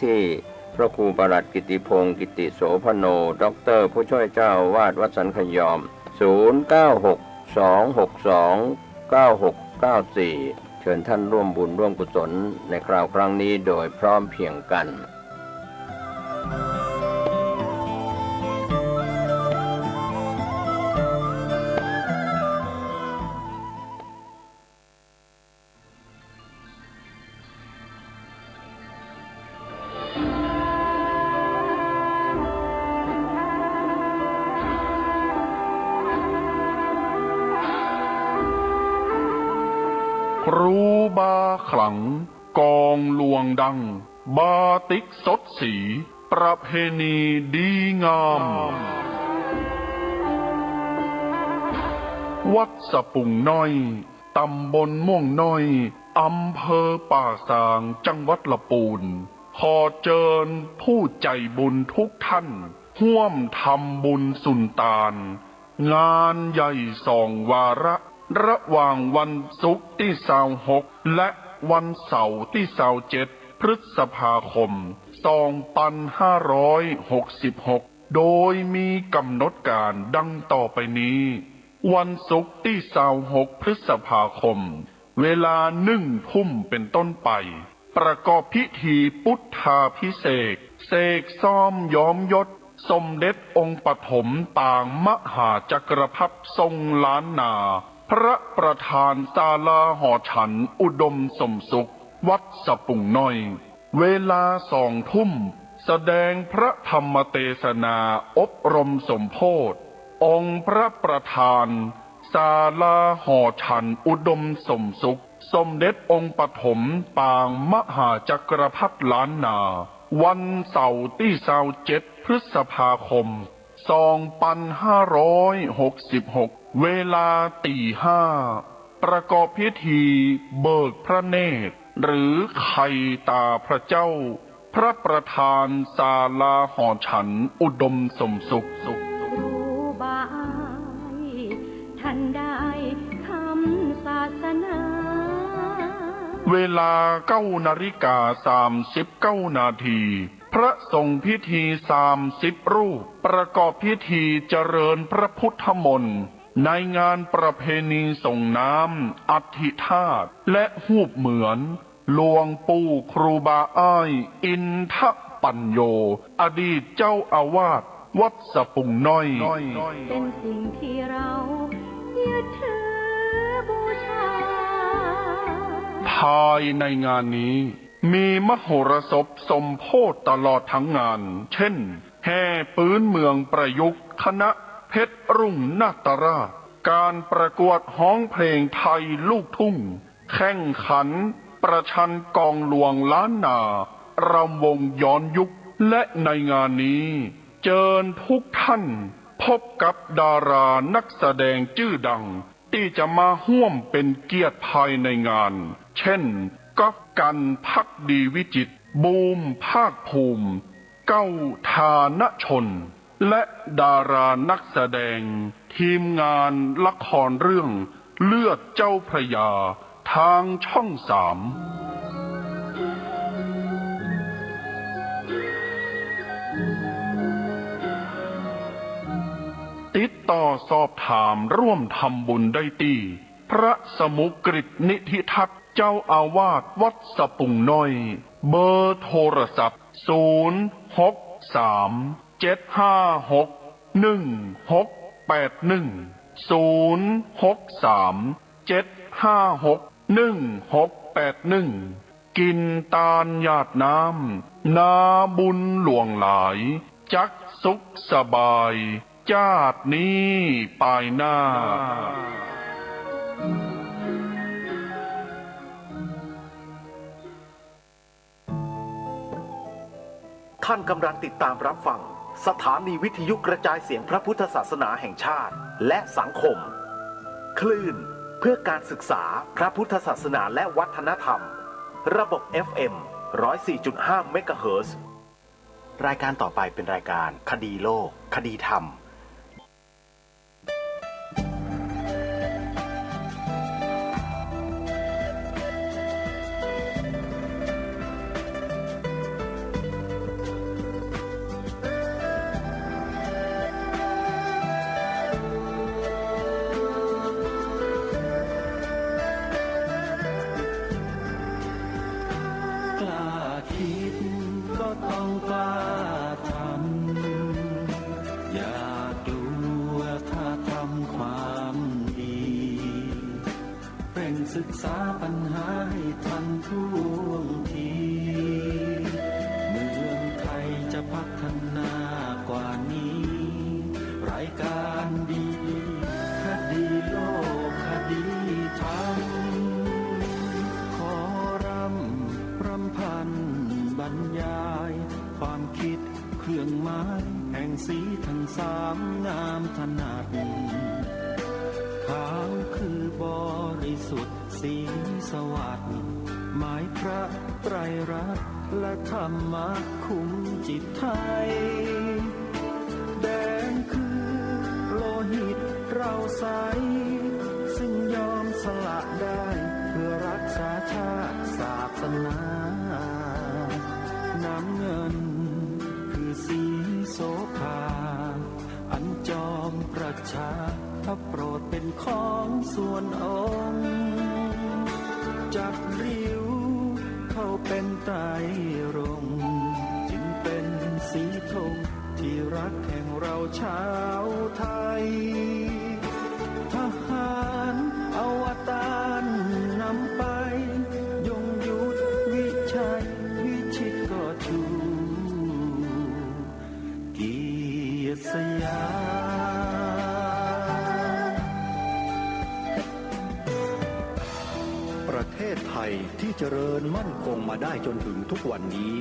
ที่พระครูประหลัดกิติพงศ์กิติโสพโนด็อกเตอร์ผู้ช่วยเจ้าอาวาสวัดสันขยอม0962629694เชิญท่านร่วมบุญร่วมกุศลในคราวครั้งนี้โดยพร้อมเพรียงกันครูบาขลังกองลวงดังบาติกสดสีประเพณีดีงามวัดสะปุ่งน้อยตำบลม่วงน้อยอำเภอป่าซางจังหวัดลำพูนขอเชิญผู้ใจบุญทุกท่านร่วมทำบุญสุนตานงานใหญ่2 วาระหว่างวันศุกร์ที่26และวันเสาร์ที่27พฤษภาคม2566โดยมีกำหนดการดังต่อไปนี้วันศุกร์ที่26พฤษภาคมเวลา1 ทุ่มเป็นต้นไปประกอบพิธีพุทธาภิเษกเสกซ้อมย้อมยศสมเด็จองค์ปฐมต่างมหาจักรพรรดิทรงล้านนาพระประธานศาลาหอฉันอุดมสมสุขวัดสะปุ่งน้อยเวลา2 ทุ่มแสดงพระธรรมเทศนาอบรมสมโภชองค์พระประธานศาลาหอฉันอุดมสมสุขสมเด็จองค์ปฐมปางมหาจักรพรรดิล้านนาวันเสาร์ที่27พฤษภาคม2566เวลาตี 5ประกอบพิธีเบิกพระเนตรหรือไข่ตาพระเจ้าพระประธานศาลาหอฉันอุดมสมสุขครูบาท่านได้คำศาสนาเวลา9:39 นาทีพระสงฆ์พิธี30 รูปประกอบพิธีเจริญพระพุทธมนต์ในงานประเพณีส่งน้ำอธิธาตุและหูปเหมือนหลวงปู่ครูบาอ้ายอินทปัญโยอดีตเจ้าอาวาสวัดสะปุ่งน้อยเป็นสิ่งที่เรายึดถือบูชาภายในงานนี้มีมโหรสพสมโภชตลอดทั้งงานเช่นแห่ปืนเมืองประยุกต์คณะเพชรรุ่งนาตราชการประกวดฮ้องเพลงไทยลูกทุ่งแข่งขันประชันกองหลวงล้านนารำวงย้อนยุคและในงานนี้เชิญทุกท่านพบกับดารานักแสดงชื่อดังที่จะมาร่วมเป็นเกียรติภายในงานเช่นก๊อฟกันภักดีวิจิตรบูมภาคภูมิเก้าธานชนและดารานักแสดงทีมงานละครเรื่องเลือดเจ้าพระยาทางช่อง3ติดต่อสอบถามร่วมทำบุญได้ที่พระสมุกฤตนิธิทัศน์เจ้าอาวาสวัดสะปุ่งน้อยเบอร์โทรศัพท์063-756-1681กินตาลหยาดน้ำนาบุญหลวงหลายจักสุขสบายจาดนี้ปลายหน้าท่านกำลังติดตามรับฟังสถานีวิทยุกระจายเสียงพระพุทธศาสนาแห่งชาติและสังคมคลื่นเพื่อการศึกษาพระพุทธศาสนาและวัฒนธรรมระบบ FM 104.5 เมกะเฮิรตซ์รายการต่อไปเป็นรายการคดีโลกคดีธรรม ายความคิดเครื่องหมายแห่งสีทั้งสามงามถนัดขาวคือบริสุทธิ์สีสวัสดิ์หมายพระไตรรัตน์และธรรมะคุมจิตไทยแดงคือโลหิตเราใสซึ่งยอมสละได้เพื่อรักษาชาติศาสนาน้ำเงินคือสีโสภาอันจอมประชาพระโปรดเป็นของส่วนองค์จับริ้วเข้าเป็นไตรรงค์จึงเป็นสีธงที่รักแห่งเราชาวไทยทหารอวตารนำไปยงยุทธวิชัยวิชิตก็ชูเกียรติสยามประเทศไทยที่เจริญมั่นคงมาได้จนถึงทุกวันนี้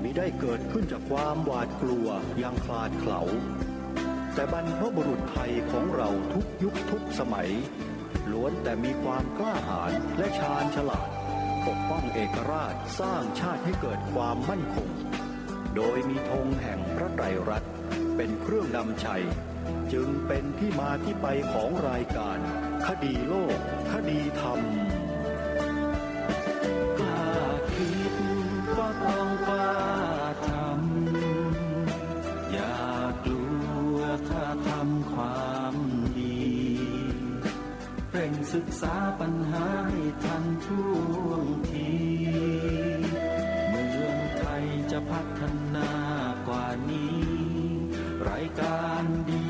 มิได้เกิดขึ้นจากความหวาดกลัวยังคลาดเขลาแต่บรรพบุรุษไทยของเราทุกยุคทุกสมัยล้วนแต่มีความกล้าหาญและชาญฉลาดปกป้องเอกราชสร้างชาติให้เกิดความมั่นคงโดยมีธงแห่งพระไตรรัตน์เป็นเครื่องนำชัยจึงเป็นที่มาที่ไปของรายการคดีโลกคดีธรรมกล้าคิดก็ต้องกล้าทำอย่ากลัวถ้าทำความดีเร่งศึกษาปัญหาให้ทันท่วงทีเมืองไทยจะพัฒนากว่านี้รายการดี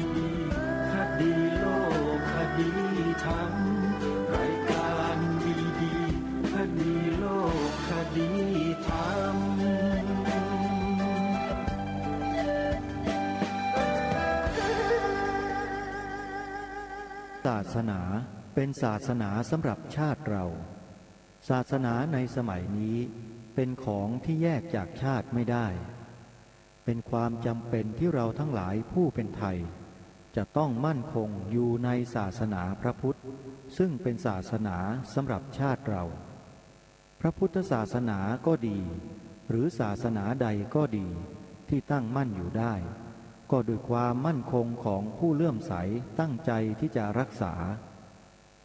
คดีโลกคดีธรรมรายการดีคดีโลกคดีธรรมศาสนาเป็นศาสนาสำหรับชาติเราศาสนาในสมัยนี้เป็นของที่แยกจากชาติไม่ได้เป็นความจำเป็นที่เราทั้งหลายผู้เป็นไทยจะต้องมั่นคงอยู่ในศาสนาพระพุทธซึ่งเป็นศาสนาสำหรับชาติเราพระพุทธศาสนาก็ดีหรือศาสนาใดก็ดีที่ตั้งมั่นอยู่ได้ก็ด้วยความมั่นคงของผู้เลื่อมใสตั้งใจที่จะรักษา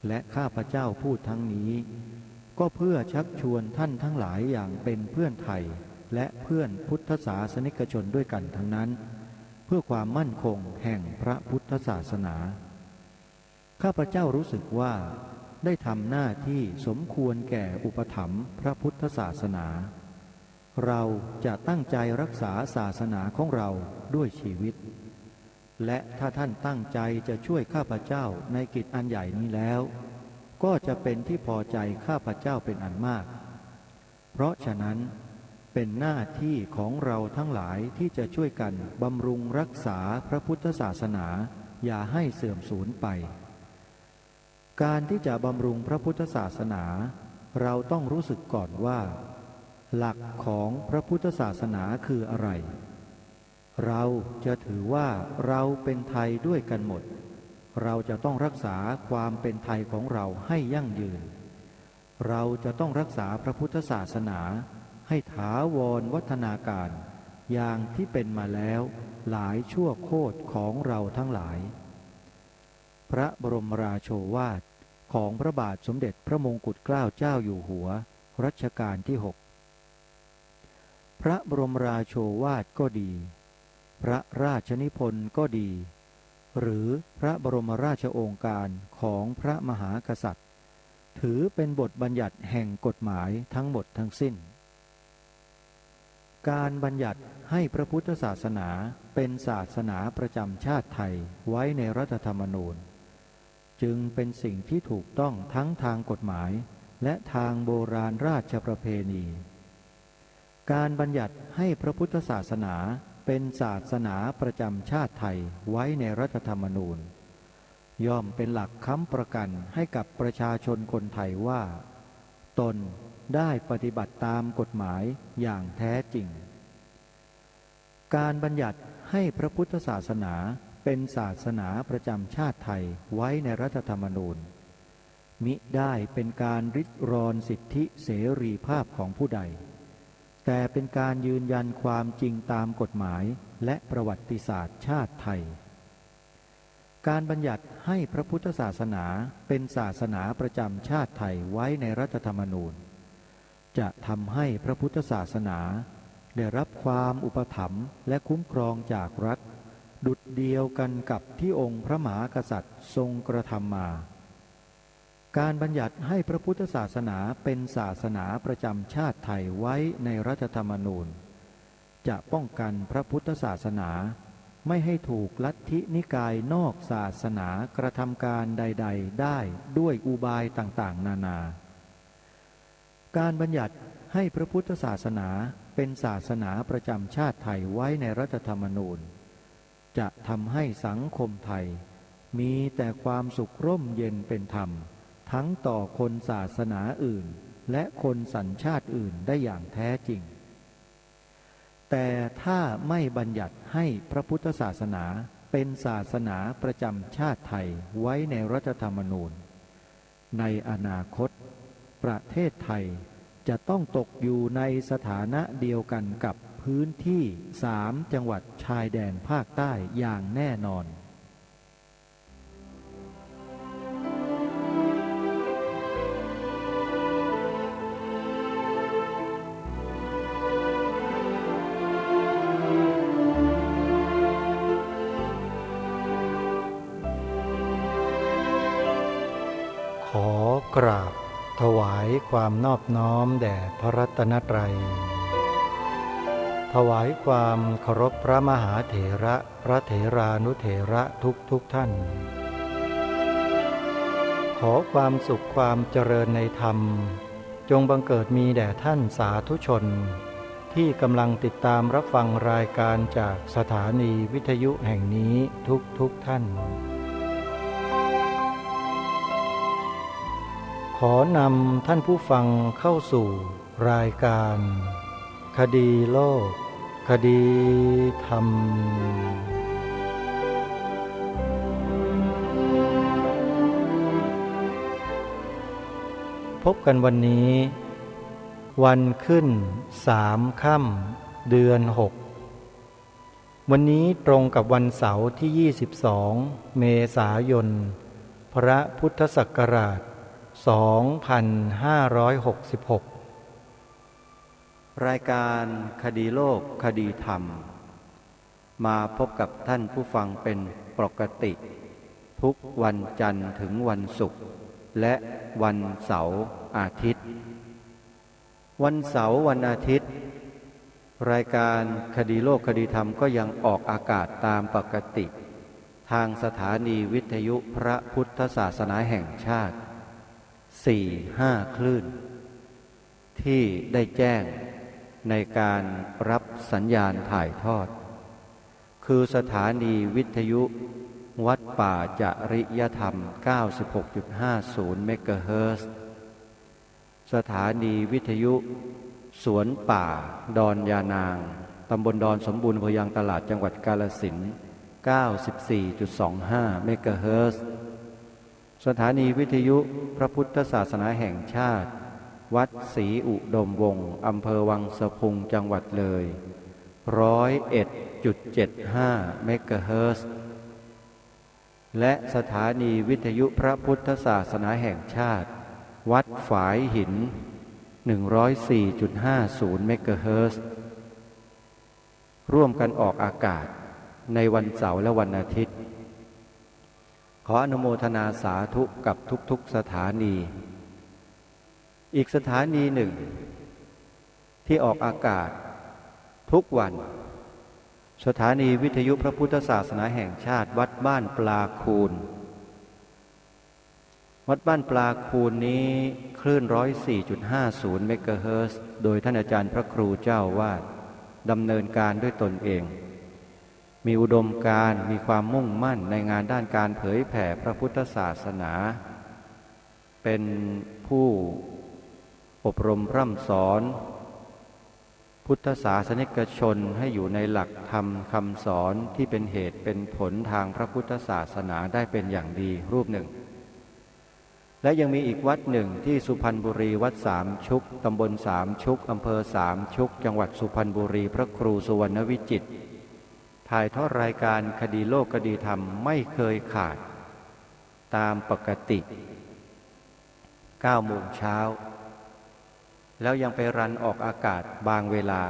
และข้าพเจ้าพูดทั้งนี้ก็เพื่อชักชวนท่านทั้งหลายอย่างเป็นเพื่อนไทยและเพื่อนพุทธศาสนิกชนด้วยกันทั้งนั้นเพื่อความมั่นคงแห่งพระพุทธศาสนาข้าพเจ้ารู้สึกว่าได้ทำหน้าที่สมควรแก่อุปถัมภ์พระพุทธศาสนาเราจะตั้งใจรักษาศาสนาของเราด้วยชีวิตและถ้าท่านตั้งใจจะช่วยข้าพเจ้าในกิจอันใหญ่นี้แล้วก็จะเป็นที่พอใจข้าพเจ้าเป็นอันมากเพราะฉะนั้นเป็นหน้าที่ของเราทั้งหลายที่จะช่วยกันบำรุงรักษาพระพุทธศาสนาอย่าให้เสื่อมสูญไปการที่จะบำรุงพระพุทธศาสนาเราต้องรู้สึกก่อนว่าหลักของพระพุทธศาสนาคืออะไรเราจะถือว่าเราเป็นไทยด้วยกันหมดเราจะต้องรักษาความเป็นไทยของเราให้ยั่งยืนเราจะต้องรักษาพระพุทธศาสนาให้ถาวรวัฒนาการอย่างที่เป็นมาแล้วหลายชั่วโคตรของเราทั้งหลายพระบรมราโชวาทของพระบาทสมเด็จพระมงกุฎเกล้าเจ้าอยู่หัวรัชกาลที่ 6พระบรมราโชวาทก็ดีพระราชนิพนธ์ก็ดีหรือพระบรมราชโองการของพระมหากษัตริย์ถือเป็นบทบัญญัติแห่งกฎหมายทั้งหมดทั้งสิ้นการบัญญัติให้พระพุทธศาสนาเป็นศาสนาประจำชาติไทยไว้ในรัฐธรรมนูญจึงเป็นสิ่งที่ถูกต้องทั้งทางกฎหมายและทางโบราณราชประเพณีการบัญญัติให้พระพุทธศาสนาเป็นศาสนาประจำชาติไทยไว้ในรัฐธรรมนูญย่อมเป็นหลักค้ำประกันให้กับประชาชนคนไทยว่าตนได้ปฏิบัติตามกฎหมายอย่างแท้จริง การบัญญัติให้พระพุทธศาสนาเป็นศาสนาประจำชาติไทยไว้ในรัฐธรรมนูญมิได้เป็นการริดรอนสิทธิเสรีภาพของผู้ใดแต่เป็นการยืนยันความจริงตามกฎหมายและประวัติศาสตร์ชาติไทยการบัญญัติให้พระพุทธศาสนาเป็นศาสนาประจำชาติไทยไว้ในรัฐธรรมนูญจะทำให้พระพุทธศาสนาได้รับความอุปถัมภ์และคุ้มครองจากรัฐดุจเดียวกันกับที่องค์พระมหากษัตริย์ทรงกระทำมาการบัญญัติให้พระพุทธศาสนาเป็นศาสนาประจำชาติไทยไว้ในรัฐธรรมนูญจะป้องกันพระพุทธศาสนาไม่ให้ถูกลัทธินิกายนอกศาสนากระทำการใดๆได้ด้วยอุบายต่างๆนานาการบัญญัติให้พระพุทธศาสนาเป็นศาสนาประจำชาติไทยไว้ในรัฐธรรมนูญจะทำให้สังคมไทยมีแต่ความสุขร่มเย็นเป็นธรรมทั้งต่อคนศาสนาอื่นและคนสัญชาติอื่นได้อย่างแท้จริงแต่ถ้าไม่บัญญัติให้พระพุทธศาสนาเป็นศาสนาประจำชาติไทยไว้ในรัฐธรรมนูญในอนาคตประเทศไทยจะต้องตกอยู่ในสถานะเดียวกันกับพื้นที่3 จังหวัดชายแดนภาคใต้อย่างแน่นอนขอกราบถวายความนอบน้อมแด่พระรัตนตรัยถวายความเคารพพระมหาเถระพระเถรานุเถระทุกท่านขอความสุขความเจริญในธรรมจงบังเกิดมีแด่ท่านสาธุชนที่กำลังติดตามรับฟังรายการจากสถานีวิทยุแห่งนี้ทุกท่านขอนำท่านผู้ฟังเข้าสู่รายการคดีโลกคดีธรรมพบกันวันนี้วันขึ้น3 ค่ำเดือน6วันนี้ตรงกับวันเสาร์ที่22 เมษายนพระพุทธศักราช2566รายการคดีโลกคดีธรรมมาพบกับท่านผู้ฟังเป็นปกติทุกวันจันทร์ถึงวันศุกร์และวันเสาร์อาทิตย์วันเสาร์วันอาทิตย์รายการคดีโลกคดีธรรมก็ยังออกอากาศตามปกติทางสถานีวิทยุพระพุทธศาสนาแห่งชาติ4-5 คลื่นที่ได้แจ้งในการรับสัญญาณถ่ายทอดคือสถานีวิทยุวัดป่าจริยธรรม 96.50 เมกะเฮิรตซ์สถานีวิทยุสวนป่าดอนยานางตำบลดอนสมบูรณ์อำเภอยางตลาดจังหวัดกาฬสินธุ์ 94.25 เมกะเฮิรตซ์สถานีวิทยุพระพุทธศาสนาแห่งชาติวัดศรีอุดมวงศ์อำเภอวังสะพุงจังหวัดเลย 101.75 เมกะเฮิรตซ์และสถานีวิทยุพระพุทธศาสนาแห่งชาติวัดฝายหิน 104.50 เมกะเฮิรตซ์ร่วมกันออกอากาศในวันเสาร์และวันอาทิตย์ขออนุโมทนาสาธุกับทุกๆสถานีอีกสถานีหนึ่งที่ออกอากาศทุกวันสถานีวิทยุพระพุทธศาสนาแห่งชาติวัดบ้านปลาคูนวัดบ้านปลาคูนนี้คลื่น 104.50 เมกะเฮิรตซ์โดยท่านอาจารย์พระครูเจ้าวาดดำเนินการด้วยตนเองมีอุดมการณ์มีความมุ่งมั่นในงานด้านการเผยแผ่พระพุทธศาสนาเป็นผู้อบรมพร่ำสอน พุทธศาสนิกชนให้อยู่ในหลักธรรมคำสอนที่เป็นเหตุเป็นผลทางพระพุทธศาสนาได้เป็นอย่างดีรูปหนึ่งและยังมีอีกวัดหนึ่งที่สุพรรณบุรีวัดสามชุกตำบลสามชุกอำเภอสามชุกจังหวัดสุพรรณบุรีพระครูสุวรรณวิจิตรถ่ายทอดรายการคดีโลกคดีธรรมไม่เคยขาดตามปกติ9 โมงเช้าแล้วยังไปรันออกอากาศบางเวลา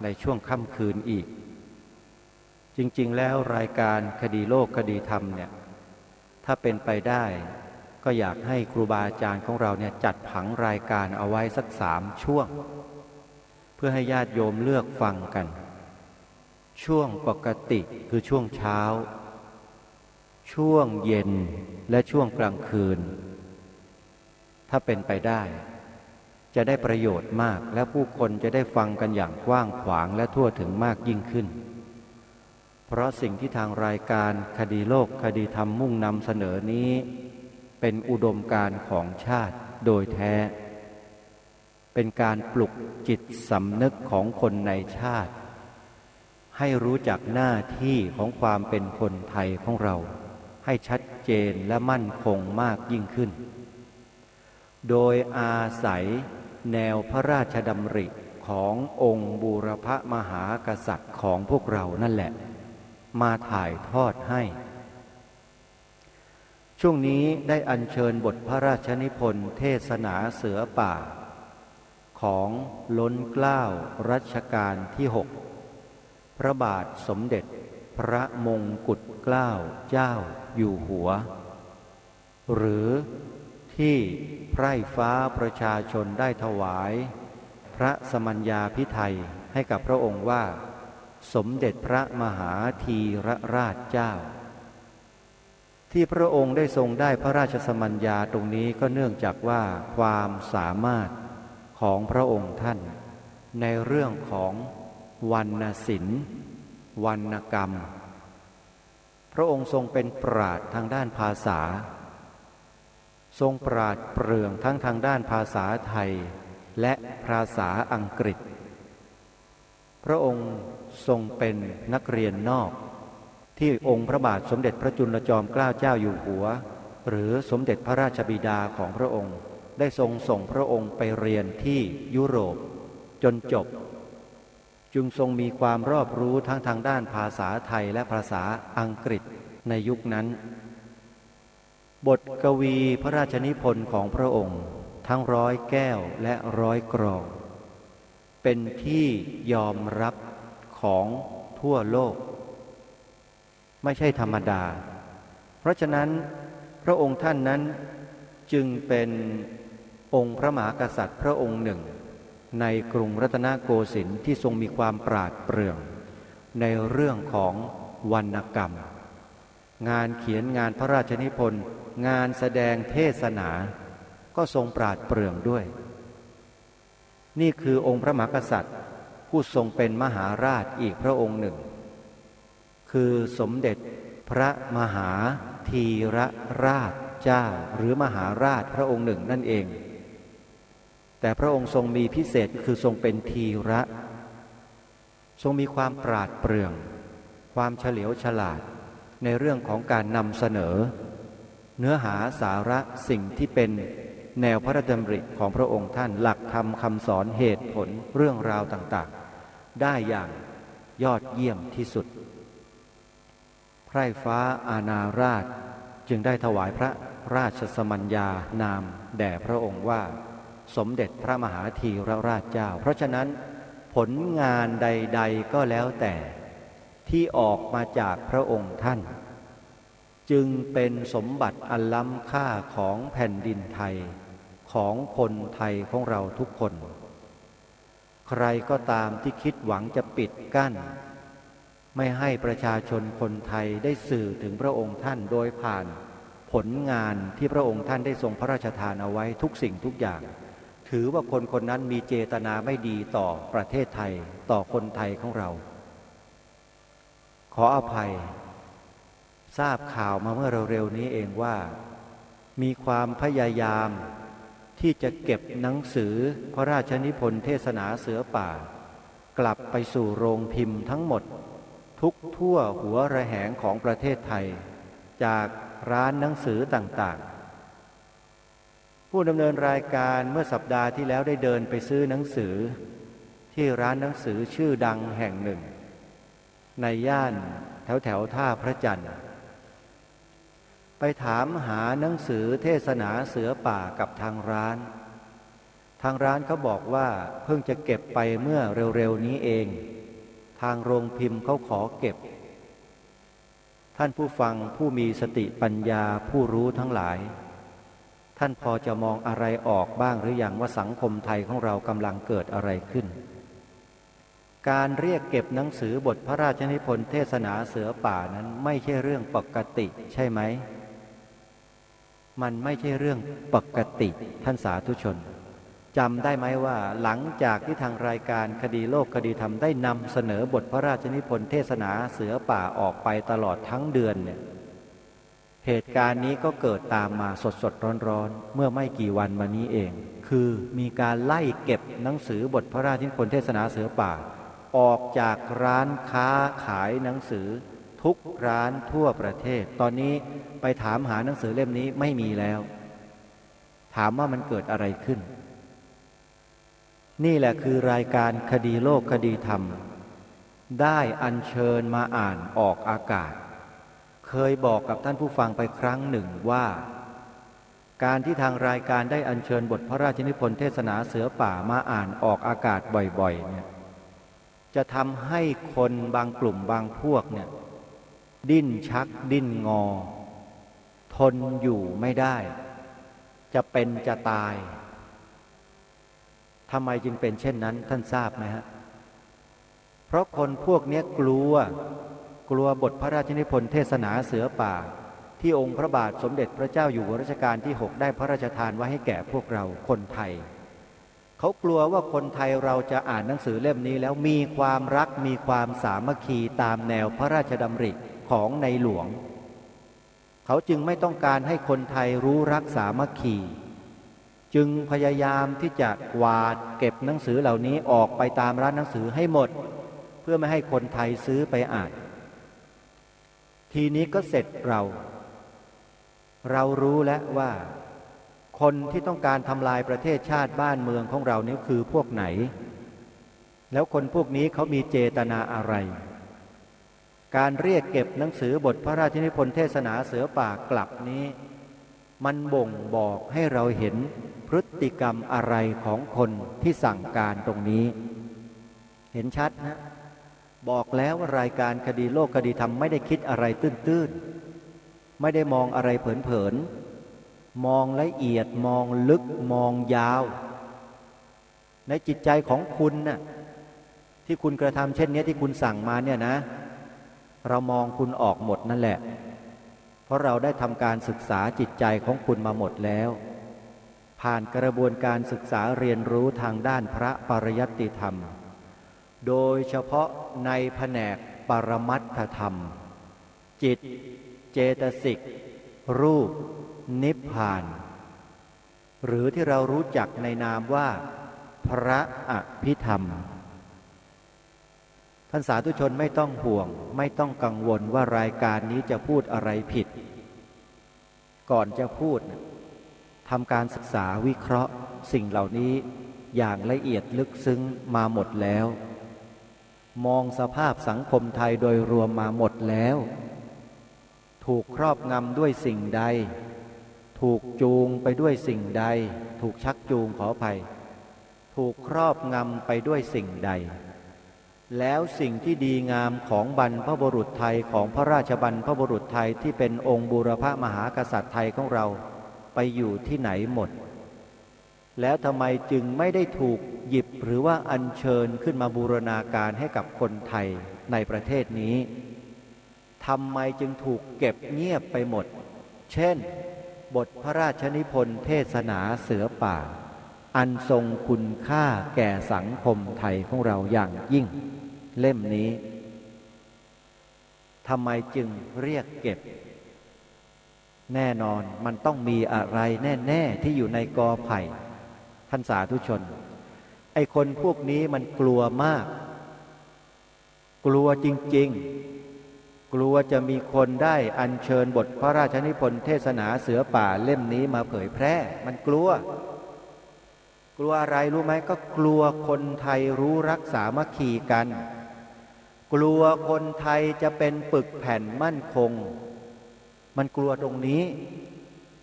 ในช่วงค่ำคืนอีกจริงๆแล้วรายการคดีโลกคดีธรรมเนี่ยถ้าเป็นไปได้ก็อยากให้ครูบาอาจารย์ของเราเนี่ยจัดผังรายการเอาไว้สัก3 ช่วงเพื่อให้ญาติโยมเลือกฟังกันช่วงปกติคือช่วงเช้าช่วงเย็นและช่วงกลางคืนถ้าเป็นไปได้จะได้ประโยชน์มากและผู้คนจะได้ฟังกันอย่างกว้างขวางและทั่วถึงมากยิ่งขึ้นเพราะสิ่งที่ทางรายการคดีโลกคดีธรรมมุ่งนำเสนอนี้เป็นอุดมการณ์ของชาติโดยแท้เป็นการปลุกจิตสำนึกของคนในชาติให้รู้จักหน้าที่ของความเป็นคนไทยของเราให้ชัดเจนและมั่นคงมากยิ่งขึ้นโดยอาศัยแนวพระราชดำริขององค์บูรพมหากษัตริย์ของพวกเรานั่นแหละมาถ่ายทอดให้ช่วงนี้ได้อัญเชิญบทพระราชนิพนธ์เทศนาเสือป่าของล้นเกล้ารัชกาลที่6พระบาทสมเด็จพระมงกุฎเกล้าเจ้าอยู่หัวหรือที่ไพร่ฟ้าประชาชนได้ถวายพระสมัญญาภิไธยให้กับพระองค์ว่าสมเด็จพระมหาธีรราชเจ้าที่พระองค์ได้ทรงได้พระราชสมัญญาตรงนี้ก็เนื่องจากว่าความสามารถของพระองค์ท่านในเรื่องของวรรณศิลป์วรรณกรรมพระองค์ทรงเป็นปราชญ์ทางด้านภาษาทรงปราดเปรื่องทั้งทางด้านภาษาไทยและภาษาอังกฤษพระองค์ทรงเป็นนักเรียนนอกที่องค์พระบาทสมเด็จพระจุลจอมเกล้าเจ้าอยู่หัวหรือสมเด็จพระราชบิดาของพระองค์ได้ทรงส่งพระองค์ไปเรียนที่ยุโรปจนจบจึงทรงมีความรอบรู้ทั้งทางด้านภาษาไทยและภาษาอังกฤษในยุคนั้นบทกวีพระราชนิพนธ์ของพระองค์ทั้ง100 แก้วและ100 กรองเป็นที่ยอมรับของทั่วโลกไม่ใช่ธรรมดาเพราะฉะนั้นพระองค์ท่านนั้นจึงเป็นองค์พระมหากษัตริย์พระองค์หนึ่งในกรุงรัตนโกสินทร์ที่ทรงมีความปราดเปรื่องในเรื่องของวรรณกรรมงานเขียนงานพระราชนิพนธ์งานแสดงเทศนาก็ทรงปราดเปรื่องด้วยนี่คือองค์พระมหากษัตริย์ผู้ทรงเป็นมหาราชอีกพระองค์หนึ่งคือสมเด็จพระมหาธีรราชเจ้าหรือมหาราชพระองค์หนึ่งนั่นเองแต่พระองค์ทรงมีพิเศษคือทรงเป็นธีระทรงมีความปราดเปรื่องความเฉลียวฉลาดในเรื่องของการนำเสนอเนื้อหาสาระสิ่งที่เป็นแนวพระราชดำริของพระองค์ท่านหลักธรรมคำสอนเหตุผลเรื่องราวต่างๆได้อย่างยอดเยี่ยมที่สุดไพร่ฟ้าอาณาราชจึงได้ถวายพระราชสมัญญานามแด่พระองค์ว่าสมเด็จพระมหาธีรราชเจ้าเพราะฉะนั้นผลงานใดๆก็แล้วแต่ที่ออกมาจากพระองค์ท่านจึงเป็นสมบัติอันล้ำค่าของแผ่นดินไทยของคนไทยของเราทุกคนใครก็ตามที่คิดหวังจะปิดกั้นไม่ให้ประชาชนคนไทยได้สื่อถึงพระองค์ท่านโดยผ่านผลงานที่พระองค์ท่านได้ทรงพระราชทานเอาไว้ทุกสิ่งทุกอย่างถือว่าคนคนนั้นมีเจตนาไม่ดีต่อประเทศไทยต่อคนไทยของเราขออภัยทราบข่าวมาเมื่อเร็วๆนี้เองว่ามีความพยายามที่จะเก็บหนังสือพระราชนิพนธ์เทศนาเสือป่า กลับไปสู่โรงพิมพ์ทั้งหมดทุกทั่วหัวระแหงของประเทศไทยจากร้านหนังสือต่างๆผู้ดำเนินรายการเมื่อสัปดาห์ที่แล้วได้เดินไปซื้อหนังสือที่ร้านหนังสือชื่อดังแห่งหนึ่งในย่านแถวท่าพระจันทร์ไปถามหาหนังสือเทศนาเสือป่ากับทางร้านเขาบอกว่าเพิ่งจะเก็บไปเมื่อเร็วๆนี้เองทางโรงพิมพ์เขาขอเก็บท่านผู้ฟังผู้มีสติปัญญาผู้รู้ทั้งหลายท่านพอจะมองอะไรออกบ้างหรือยังว่าสังคมไทยของเรากำลังเกิดอะไรขึ้นการเรียกเก็บหนังสือบทพระราชนิพนธ์เทศนาเสือป่านั้นไม่ใช่เรื่องปกติใช่ไหมมันไม่ใช่เรื่องปกติท่านสาธุชนจำได้ไหมว่าหลังจากที่ทางรายการคดีโลกคดีธรรมได้นำเสนอบทพระราชนิพนธ์เทศนาเสือป่าออกไปตลอดทั้งเดือนเนี่ยเหตุการณ์นี้ก็เกิดตามมาสดๆร้อนๆเมื่อไม่กี่วันมานี้เองคือมีการไล่เก็บหนังสือบทพระราชนิพนธ์เทศนาเสือป่าออกจากร้านค้าขายหนังสือทุกร้านทั่วประเทศตอนนี้ไปถามหาหนังสือเล่มนี้ไม่มีแล้วถามว่ามันเกิดอะไรขึ้นนี่แหละคือรายการคดีโลกคดีธรรมได้อัญเชิญมาอ่านออกอากาศเคยบอกกับท่านผู้ฟังไปครั้งหนึ่งว่าการที่ทางรายการได้อัญเชิญบทพระราชนิพนธ์เทศนาเสือป่ามาอ่านออกอากาศบ่อยๆเนี่ยจะทำให้คนบางกลุ่มบางพวกเนี่ยดิ้นชักดิ้นงอทนอยู่ไม่ได้จะเป็นจะตายทำไมจึงเป็นเช่นนั้นท่านทราบไหมฮะเพราะคนพวกนี้กลัวบทพระราชนิพนธ์เทศนาเสือป่าที่องค์พระบาทสมเด็จพระเจ้าอยู่หัวรัชกาลที่ 6ได้พระราชทานไว้ให้แก่พวกเราคนไทยเขากลัวว่าคนไทยเราจะอ่านหนังสือเล่มนี้แล้วมีความรักมีความสามัคคีตามแนวพระราชดำริของในหลวงเขาจึงไม่ต้องการให้คนไทยรู้รักสามัคคีจึงพยายามที่จะกวาดเก็บหนังสือเหล่านี้ออกไปตามร้านหนังสือให้หมดเพื่อไม่ให้คนไทยซื้อไปอ่านทีนี้ก็เสร็จเรารู้แล้วว่าคนที่ต้องการทำลายประเทศชาติบ้านเมืองของเรานี้คือพวกไหนแล้วคนพวกนี้เขามีเจตนาอะไรการเรียกเก็บหนังสือบทพระราชนิพนธ์เทศนาเสือป่ากลับนี้มันบ่งบอกให้เราเห็นพฤติกรรมอะไรของคนที่สั่งการตรงนี้เห็นชัดนะบอกแล้วว่ารายการคดีโลกคดีธรรมไม่ได้คิดอะไรตื้นๆไม่ได้มองอะไรเผินๆมองละเอียดมองลึกมองยาวในจิตใจของคุณน่ะที่คุณกระทำเช่นนี้ที่คุณสั่งมาเนี่ยนะเรามองคุณออกหมดนั่นแหละเพราะเราได้ทำการศึกษาจิตใจของคุณมาหมดแล้วผ่านกระบวนการศึกษาเรียนรู้ทางด้านพระปริยัติธรรมโดยเฉพาะในแผนกปรมัตถธรรมจิตเจตสิกรูปนิพพานหรือที่เรารู้จักในนามว่าพระอภิธรรมท่านสาธุชนไม่ต้องห่วงไม่ต้องกังวลว่ารายการนี้จะพูดอะไรผิดก่อนจะพูดทำการศึกษาวิเคราะห์สิ่งเหล่านี้อย่างละเอียดลึกซึ้งมาหมดแล้วมองสภาพสังคมไทยโดยรวมมาหมดแล้วถูกครอบงำด้วยสิ่งใดถูกจูงไปด้วยสิ่งใดถูกชักจูงขออภัยถูกครอบงำไปด้วยสิ่งใดแล้วสิ่งที่ดีงามของบรรพบุรุษไทยของพระราชบรรพบุรุษไทยที่เป็นองค์บูรพมหากษัตริย์ไทยของเราไปอยู่ที่ไหนหมดแล้วทำไมจึงไม่ได้ถูกหยิบหรือว่าอัญเชิญขึ้นมาบูรณาการให้กับคนไทยในประเทศนี้ทำไมจึงถูกเก็บเงียบไปหมดเช่นบทพระราชนิพนธ์เทศนาเสือป่าอันทรงคุณค่าแก่สังคมไทยของเราอย่างยิ่งเล่มนี้ทำไมจึงเรียกเก็บแน่นอนมันต้องมีอะไรแน่ๆที่อยู่ในกอไผ่ท่านสาธุชนไอ้คนพวกนี้มันกลัวมาก กลัวจริงๆกลัวจะมีคนได้อัญเชิญบทพระราชนิพนธ์เทศนาเสือป่าเล่มนี้มาเผยแพร่มันกลัวอะไรรู้ไหมก็กลัวคนไทยรู้รักสามัคคีกันกลัวคนไทยจะเป็นปึกแผ่นมั่นคงมันกลัวตรงนี้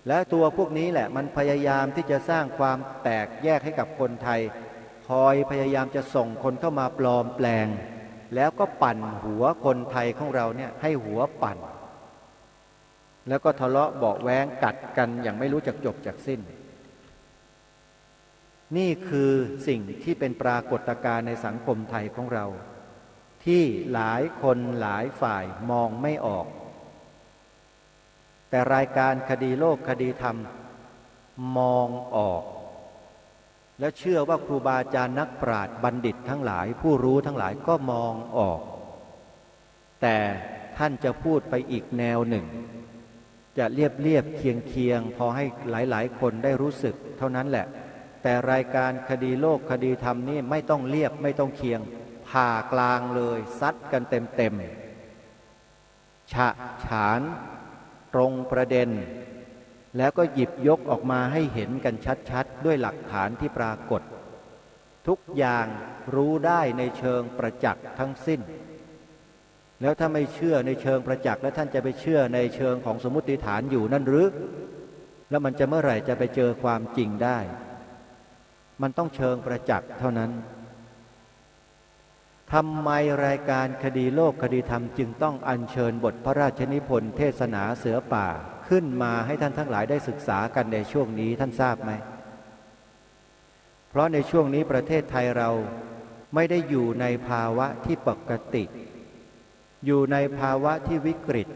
และตัวพวกนี้แหละมันพยายามที่จะสร้างความแตกแยกให้กับคนไทยคอยพยายามจะส่งคนเข้ามาปลอมแปลงแล้วก็ปั่นหัวคนไทยของเราเนี่ยให้หัวปั่นแล้วก็ทะเลาะเบาะแว้งกัดกันอย่างไม่รู้จักจบจักสิ้นนี่คือสิ่งที่เป็นปรากฏการณ์ในสังคมไทยของเราที่หลายคนหลายฝ่ายมองไม่ออกแต่รายการคดีโลกคดีธรรมมองออกและเชื่อว่าครูบาอาจารย์นักปราชญ์บัณฑิตทั้งหลายผู้รู้ทั้งหลายก็มองออกแต่ท่านจะพูดไปอีกแนวหนึ่งจะเรียบเคียงพอให้หลายคนได้รู้สึกเท่านั้นแหละแต่รายการคดีโลกคดีธรรมนี่ไม่ต้องเรียบไม่ต้องเคียงผ่ากลางเลยซัดกันเต็มฉะฉานตรงประเด็นแล้วก็หยิบยกออกมาให้เห็นกันชัดๆด้วยหลักฐานที่ปรากฏทุกอย่างรู้ได้ในเชิงประจักษ์ทั้งสิ้นแล้วถ้าไม่เชื่อในเชิงประจักษ์แล้วท่านจะไปเชื่อในเชิงของสมมุติฐานอยู่นั่นหรือแล้วมันจะเมื่อไหร่จะไปเจอความจริงได้มันต้องเชิงประจักษ์เท่านั้นทำไมรายการคดีโลกคดีธรรมจึงต้องอัญเชิญบทพระราชนิพนธ์เทศนาเสือป่าขึ้นมาให้ท่านทั้งหลายได้ศึกษากันในช่วงนี้ท่านทราบไหมเพราะในช่วงนี้ประเทศไทยเราไม่ได้อยู่ในภาวะที่ปกติอยู่ในภาวะที่วิกฤต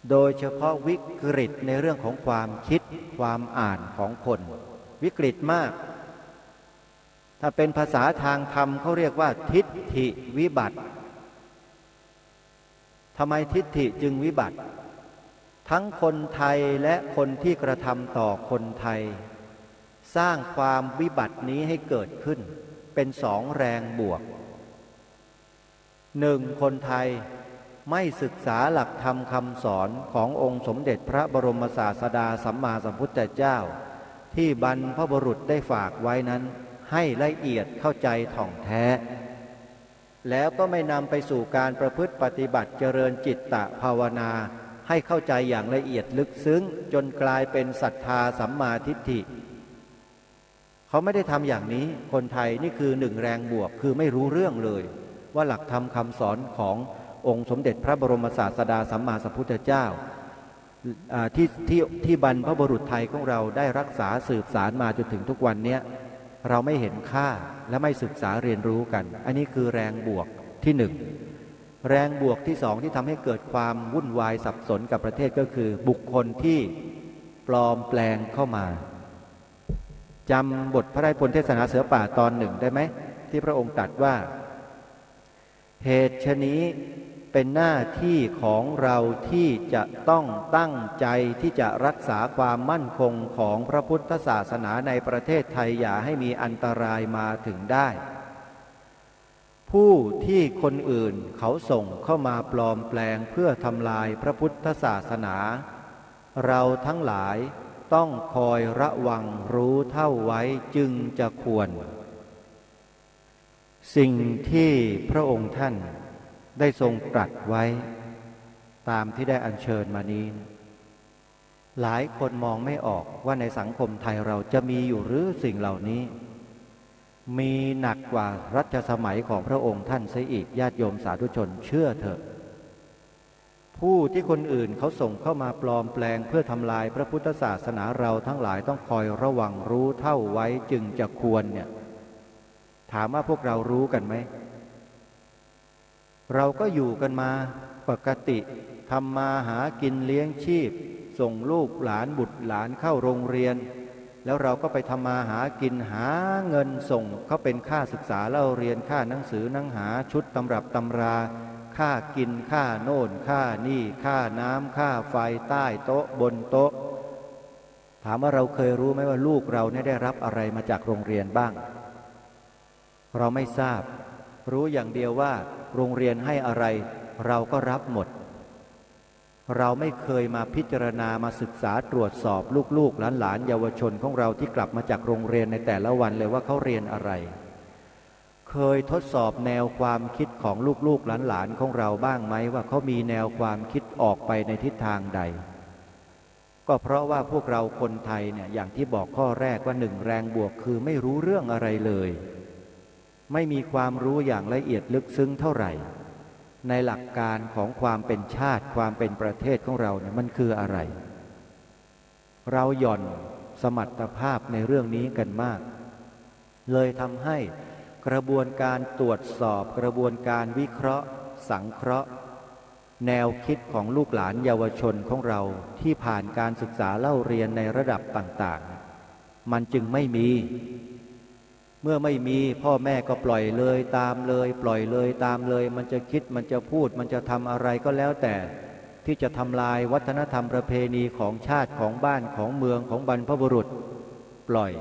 โดยเฉพาะวิกฤตในเรื่องของความคิดความอ่านของคนวิกฤตมากถ้าเป็นภาษาทางธรรมเขาเรียกว่าทิฏฐิวิบัติทำไมทิฏฐิจึงวิบัติทั้งคนไทยและคนที่กระทำต่อคนไทยสร้างความวิบัตินี้ให้เกิดขึ้นเป็นสองแรงบวกหนึ่งคนไทยไม่ศึกษาหลักธรรมคำสอนขององค์สมเด็จพระบรมศาสดาสัมมาสัมพุทธเจ้าที่บรรพบุรุษได้ฝากไว้นั้นให้ละเอียดเข้าใจถ่องแท้แล้วก็ไม่นำไปสู่การประพฤติปฏิบัติเจริญจิตตภาวนาให้เข้าใจอย่างละเอียดลึกซึ้งจนกลายเป็นศรัทธาสัมมาทิฏฐิเขาไม่ได้ทำอย่างนี้คนไทยนี่คือหนึ่งแรงบวกคือไม่รู้เรื่องเลยว่าหลักธรรมคำสอนขององค์สมเด็จพระบรมศาสดาสัมมาสัมพุทธเจ้าที่บรรพบุรุษไทยของเราได้รักษาสืบสานมาจนถึงทุกวันนี้เราไม่เห็นค่าและไม่ศึกษาเรียนรู้กันอันนี้คือแรงบวกที่หนึ่งแรงบวกที่สองที่ทำให้เกิดความวุ่นวายสับสนกับประเทศก็คือบุคคลที่ปลอมแปลงเข้ามาจำบทพระราชนิพนธ์เทศนาเสือป่าตอนหนึ่งได้ไหมที่พระองค์ตรัสว่าเหตุฉะนี้เป็นหน้าที่ของเราที่จะต้องตั้งใจที่จะรักษาความมั่นคงของพระพุทธศาสนาในประเทศไทยอย่าให้มีอันตรายมาถึงได้ผู้ที่คนอื่นเขาส่งเข้ามาปลอมแปลงเพื่อทำลายพระพุทธศาสนาเราทั้งหลายต้องคอยระวังรู้เท่าไว้จึงจะควรสิ่งที่พระองค์ท่านได้ทรงตรัสไว้ตามที่ได้อัญเชิญมานี้หลายคนมองไม่ออกว่าในสังคมไทยเราจะมีอยู่หรือสิ่งเหล่านี้มีหนักกว่ารัชสมัยของพระองค์ท่านเสียอีกญาติโยมสาธุชนเชื่อเถอะผู้ที่คนอื่นเขาส่งเข้ามาปลอมแปลงเพื่อทำลายพระพุทธศาสนาเราทั้งหลายต้องคอยระวังรู้เท่าไว้จึงจะควรเนี่ยถามว่าพวกเรารู้กันไหมเราก็อยู่กันมาปกติทำมาหากินเลี้ยงชีพส่งลูกหลานบุตรหลานเข้าโรงเรียนแล้วเราก็ไปทำมาหากินหาเงินส่งเขาเป็นค่าศึกษาเล่าเรียนค่าหนังสือหนังหาชุดตำรับตำราค่ากินค่าโน่นค่านี่ค่าน้ำค่าไฟใต้โต๊ะบนโต๊ะถามว่าเราเคยรู้ไหมว่าลูกเราเนี่ยได้รับอะไรมาจากโรงเรียนบ้างเราไม่ทราบ รู้อย่างเดียวว่าโรงเรียนให้อะไรเราก็รับหมดเราไม่เคยมาพิจารณามาศึกษาตรวจสอบลูกๆหลานๆเยาวชนของเราที่กลับมาจากโรงเรียนในแต่ละวันเลยว่าเขาเรียนอะไรเคยทดสอบแนวความคิดของลูกๆหลานๆของเราบ้างไหมว่าเขามีแนวความคิดออกไปในทิศทางใดก็เพราะว่าพวกเราคนไทยเนี่ยอย่างที่บอกข้อแรกว่า1แรงบวกคือไม่รู้เรื่องอะไรเลยไม่มีความรู้อย่างละเอียดลึกซึ้งเท่าไหร่ในหลักการของความเป็นชาติความเป็นประเทศของเราเนี่ยมันคืออะไรเราหย่อนสมรรถภาพในเรื่องนี้กันมากเลยทำให้กระบวนการตรวจสอบกระบวนการวิเคราะห์สังเคราะห์แนวคิดของลูกหลานเยาวชนของเราที่ผ่านการศึกษาเล่าเรียนในระดับต่างๆมันจึงไม่มีเมื่อไม่มีพ่อแม่ก็ปล่อยเลยตามเลยปล่อยเลยตามเลยมันจะคิดมันจะพูดมันจะทำอะไรก็แล้วแต่ที่จะทำลายวัฒนธรรมประเพณีของชาติของบ้านของเมืองของบรรพบุรุษปล่อย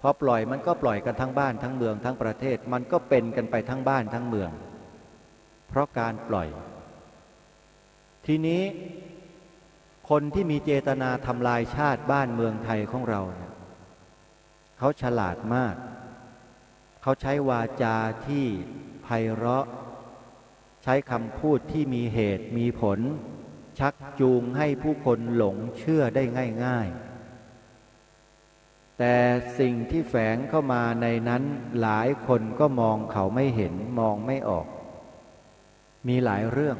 พอปล่อยมันก็ปล่อยกันทั้งบ้านทั้งเมืองทั้งประเทศมันก็เป็นกันไปทั้งบ้านทั้งเมืองเพราะการปล่อยทีนี้คนที่มีเจตนาทำลายชาติบ้านเมืองไทยของเราเนี่ยเขาฉลาดมากเขาใช้วาจาที่ไพเราะใช้คำพูดที่มีเหตุมีผลชักจูงให้ผู้คนหลงเชื่อได้ง่ายๆแต่สิ่งที่แฝงเข้ามาในนั้นหลายคนก็มองเขาไม่เห็นมองไม่ออกมีหลายเรื่อง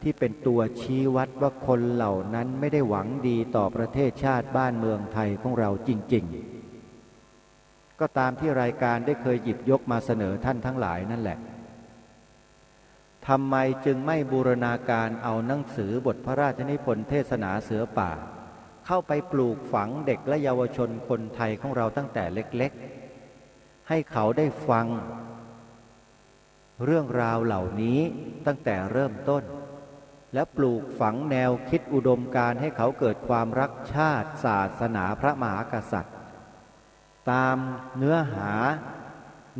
ที่เป็นตัวชี้วัดว่าคนเหล่านั้นไม่ได้หวังดีต่อประเทศชาติบ้านเมืองไทยของเราจริงๆก็ตามที่รายการได้เคยหยิบยกมาเสนอท่านทั้งหลายนั่นแหละทำไมจึงไม่บูรณาการเอาหนังสือบทพระราชนิพนธ์เทศนาเสือป่าเข้าไปปลูกฝังเด็กและเยาวชนคนไทยของเราตั้งแต่เล็กๆให้เขาได้ฟังเรื่องราวเหล่านี้ตั้งแต่เริ่มต้นและปลูกฝังแนวคิดอุดมการณ์ให้เขาเกิดความรักชาติศาสนาพระมหากษัตริย์ตามเนื้อหา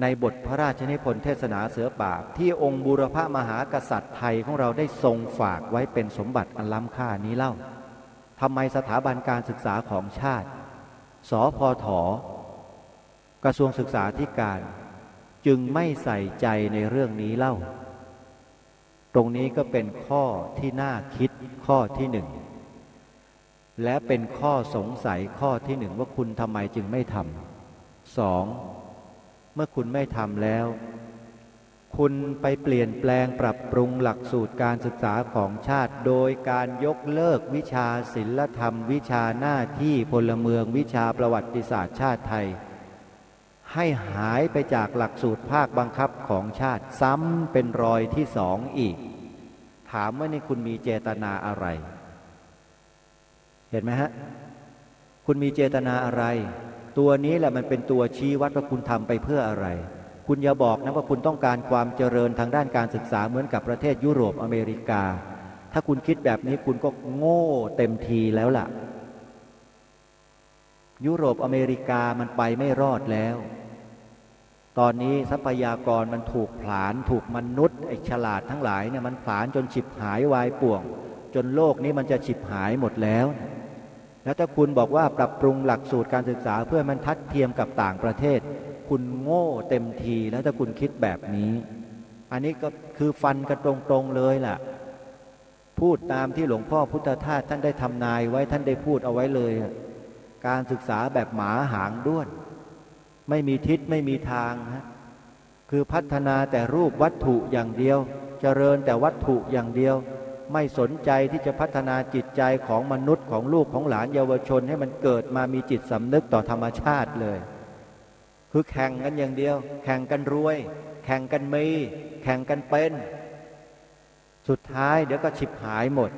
ในบทพระราชนิพนธ์เทศนาเสือป่าที่องค์บูรพมหากษัตริย์ไทยของเราได้ทรงฝากไว้เป็นสมบัติอันล้ำค่านี้เล่าทำไมสถาบันการศึกษาของชาติสพท.กระทรวงศึกษาธิการจึงไม่ใส่ใจในเรื่องนี้เล่าตรงนี้ก็เป็นข้อที่น่าคิดข้อที่หนึ่งและเป็นข้อสงสัยข้อที่หนึ่งว่าคุณทำไมจึงไม่ทำสองเมื่อคุณไม่ทำแล้วคุณไปเปลี่ยนแปลงปรับปรุงหลักสูตรการศึกษาของชาติโดยการยกเลิกวิชาศิลธรรมวิชาหน้าที่พลเมืองวิชาประวัติศาสตร์ชาติไทยให้หายไปจากหลักสูตรภาคบังคับของชาติซ้ำเป็นรอยที่สองอีกถามว่านี่คุณมีเจตนาอะไรเห็นไหมฮะคุณมีเจตนาอะไรตัวนี้แหละมันเป็นตัวชี้วัดว่าคุณทำไปเพื่ออะไรคุณอย่าบอกนะว่าคุณต้องการความเจริญทางด้านการศึกษาเหมือนกับประเทศยุโรปอเมริกาถ้าคุณคิดแบบนี้คุณก็โง่เต็มทีแล้วล่ะยุโรปอเมริกามันไปไม่รอดแล้วตอนนี้ทรัพยากรมันถูกผลาญถูกมนุษย์ไอ้ฉลาดทั้งหลายเนี่ยมันผลาญจนฉิบหายวายป่วงจนโลกนี้มันจะฉิบหายหมดแล้วแล้วถ้าคุณบอกว่าปรับปรุงหลักสูตรการศึกษาเพื่อมันทัดเทียมกับต่างประเทศคุณโง่เต็มทีแล้วถ้าคุณคิดแบบนี้อันนี้ก็คือฟันกันตรงๆเลยล่ะพูดตามที่หลวงพ่อพุทธทาสท่านได้ทำนายไว้ท่านได้พูดเอาไว้เลยการศึกษาแบบหมาหางด้วนไม่มีทิศไม่มีทางฮะคือพัฒนาแต่รูปวัตถุอย่างเดียวเจริญแต่วัตถุอย่างเดียวไม่สนใจที่จะพัฒนาจิตใจของมนุษย์ของลูกของหลานเยาวชนให้มันเกิดมามีจิตสำนึกต่อธรรมชาติเลยคือแข่งกันอย่างเดียวแข่งกันรวยแข่งกันมีแข่งกันเป็นสุดท้ายเดี๋ยวก็ฉิบหายหมด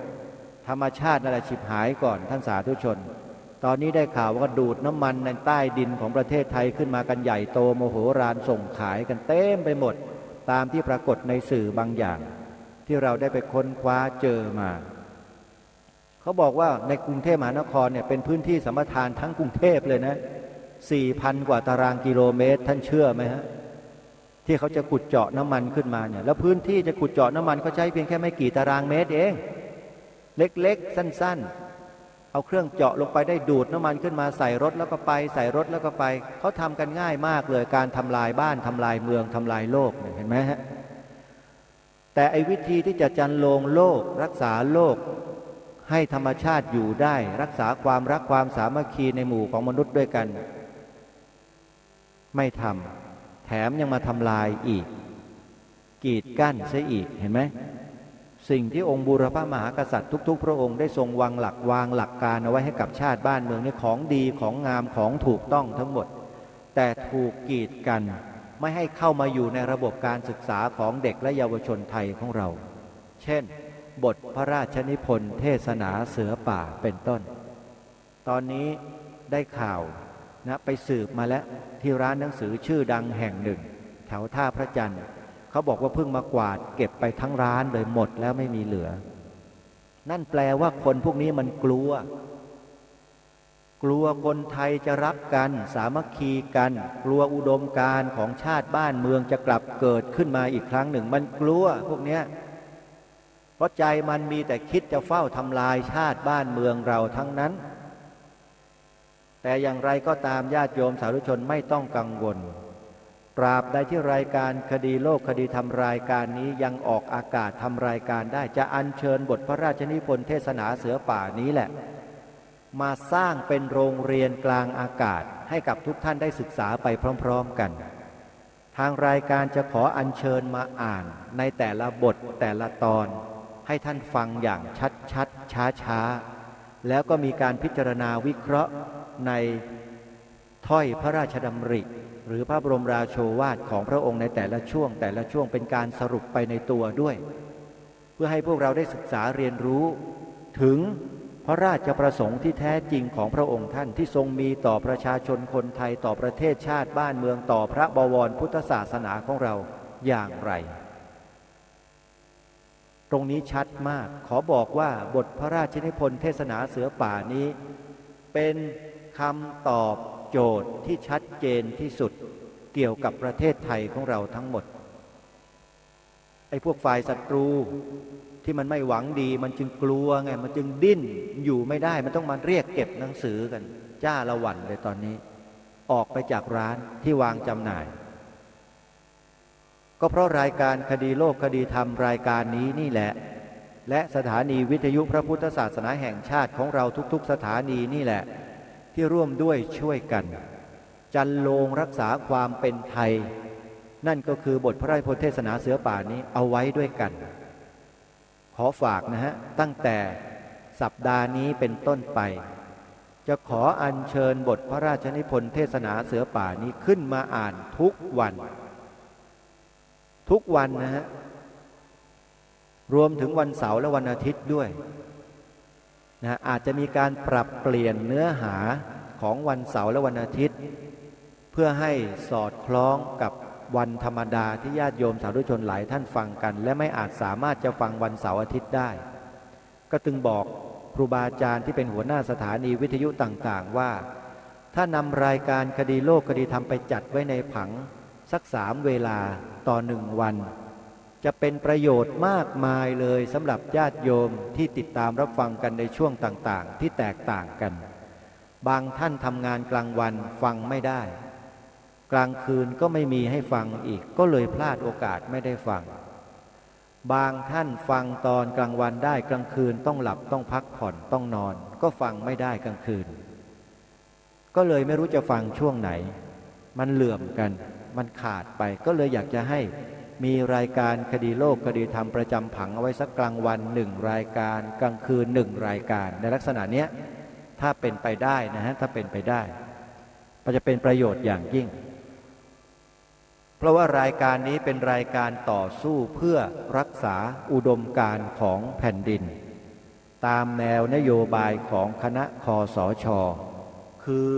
ธรรมชาตินั่นแหละฉิบหายก่อนท่านสาธุชนตอนนี้ได้ข่าวว่าดูดน้ำมันในใต้ดินของประเทศไทยขึ้นมากันใหญ่โตโมโหฬารส่งขายกันเต็มไปหมดตามที่ปรากฏในสื่อบางอย่างที่เราได้ไปค้นคว้าเจอมาเขาบอกว่าในกรุงเทพมหานครเนี่ยเป็นพื้นที่สัมปทานทั้งกรุงเทพเลยนะ 4,000 กว่าตารางกิโลเมตรท่านเชื่อไหมฮะ ที่เขาจะขุดเจาะน้ำมันขึ้นมาเนี่ยแล้วพื้นที่จะขุดเจาะน้ำมันเขาใช้เพียงแค่ไม่กี่ตารางเมตรเองเล็กๆสั้นๆเอาเครื่องเจาะลงไปได้ดูดน้ำมันขึ้นมาใส่รถแล้วก็ไปใส่รถแล้วก็ไปเขาทำกันง่ายมากเลยการทำลายบ้านทำลายเมืองทำลายโลกเนี่ยเห็นไหมฮะแต่ไอ้วิธีที่จะจันโลงโลกรักษาโลกให้ธรรมชาติอยู่ได้รักษาความรักความสามัคคีในหมู่ของมนุษย์ด้วยกันไม่ทำแถมยังมาทำลายอีกกีดกั้นซะอีกเห็นไหมสิ่งที่องค์บูรพมหากษัตริย์ทุกๆพระองค์ได้ทรงวางหลักการเอาไว้ให้กับชาติบ้านเมืองนี่ของดีของงามของถูกต้องทั้งหมดแต่ถูกกีดกันไม่ให้เข้ามาอยู่ในระบบการศึกษาของเด็กและเยาวชนไทยของเราเช่นบทพระราชนิพนธ์เทศนาเสือป่าเป็นต้นตอนนี้ได้ข่าวนะไปสืบมาแล้วที่ร้านหนังสือชื่อดังแห่งหนึ่งแถวท่าพระจันทร์เขาบอกว่าเพิ่งมากวาดเก็บไปทั้งร้านเลยหมดแล้วไม่มีเหลือนั่นแปลว่าคนพวกนี้มันกลัวคนไทยจะรักกันสามัคคีกันกลัวอุดมการณ์ของชาติบ้านเมืองจะกลับเกิดขึ้นมาอีกครั้งหนึ่งมันกลัวพวกเนี้ยเพราะใจมันมีแต่คิดจะเฝ้าทำลายชาติบ้านเมืองเราทั้งนั้นแต่อย่างไรก็ตามญาติโยมสาธุชนไม่ต้องกังวลตราบใดที่รายการคดีโลกคดีธรรมรายการนี้ยังออกอากาศทำรายการได้จะอัญเชิญบทพระราชนิพนธ์เทศนาเสือป่านี้แหละมาสร้างเป็นโรงเรียนกลางอากาศให้กับทุกท่านได้ศึกษาไปพร้อมๆกันทางรายการจะขออัญเชิญมาอ่านในแต่ละบทแต่ละตอนให้ท่านฟังอย่างชัดๆช้าๆแล้วก็มีการพิจารณาวิเคราะห์ในถ้อยพระราชดำริหรือพระบรมราโชวาทของพระองค์ในแต่ละช่วงเป็นการสรุปไปในตัวด้วยเพื่อให้พวกเราได้ศึกษาเรียนรู้ถึงพระราชประสงค์ที่แท้จริงของพระองค์ท่านที่ทรงมีต่อประชาชนคนไทยต่อประเทศชาติบ้านเมืองต่อพระบวรพุทธศาสนาของเราอย่างไรตรงนี้ชัดมากขอบอกว่าบทพระราชนิพนธ์เทศนาเสือป่านี้เป็นคำตอบโจทย์ที่ชัดเจนที่สุดเกี่ยวกับประเทศไทยของเราทั้งหมดไอ้พวกฝ่ายศัตรูที่มันไม่หวังดีมันจึงกลัวไงมันจึงดิ้นอยู่ไม่ได้มันต้องมาเรียกเก็บหนังสือกันจ้าละวันเลยตอนนี้ออกไปจากร้านที่วางจำหน่ายก็เพราะรายการคดีโลกคดีธรรมรายการนี้นี่แหละและสถานีวิทยุพระพุทธศาสนาแห่งชาติของเราทุกๆสถานีนี่แหละที่ร่วมด้วยช่วยกันจันโลงรักษาความเป็นไทยนั่นก็คือบทพระราชนิพนธ์เทศนาเสือป่านี้เอาไว้ด้วยกันขอฝากนะฮะตั้งแต่สัปดาห์นี้เป็นต้นไปจะขออัญเชิญบทพระราชนิพนธ์เทศนาเสือป่านี้ขึ้นมาอ่านทุกวันนะฮะรวมถึงวันเสาร์และวันอาทิตย์ด้วยนะอาจจะมีการปรับเปลี่ยนเนื้อหาของวันเสาร์และวันอาทิตย์เพื่อให้สอดคล้องกับวันธรรมดาที่ญาติโยมสาธุชนหลายท่านฟังกันและไม่อาจสามารถจะฟังวันเสาร์อาทิตย์ได้ก็จึงบอกครูบาอาจารย์ที่เป็นหัวหน้าสถานีวิทยุต่างๆว่าถ้านำรายการคดีโลกคดีธรรมไปจัดไว้ในผังสัก3 เวลาต่อ1 วันจะเป็นประโยชน์มากมายเลยสำหรับญาติโยมที่ติดตามรับฟังกันในช่วงต่างๆที่แตกต่างกันบางท่านทำงานกลางวันฟังไม่ได้กลางคืนก็ไม่มีให้ฟังอีกก็เลยพลาดโอกาสไม่ได้ฟังบางท่านฟังตอนกลางวันได้กลางคืนต้องหลับต้องพักผ่อนต้องนอนก็ฟังไม่ได้กลางคืนก็เลยไม่รู้จะฟังช่วงไหนมันเหลื่อมกันมันขาดไปก็เลยอยากจะให้มีรายการคดีโลกคดีธรรมประจำผังเอาไว้สักกลางวัน1 รายการกลางคืน1 รายการในลักษณะเนี้ยถ้าเป็นไปได้นะฮะถ้าเป็นไปได้มันจะเป็นประโยชน์อย่างยิ่งเพราะว่ารายการนี้เป็นรายการต่อสู้เพื่อรักษาอุดมการณ์ของแผ่นดินตามแนวนโยบายของคณะคสช.คือ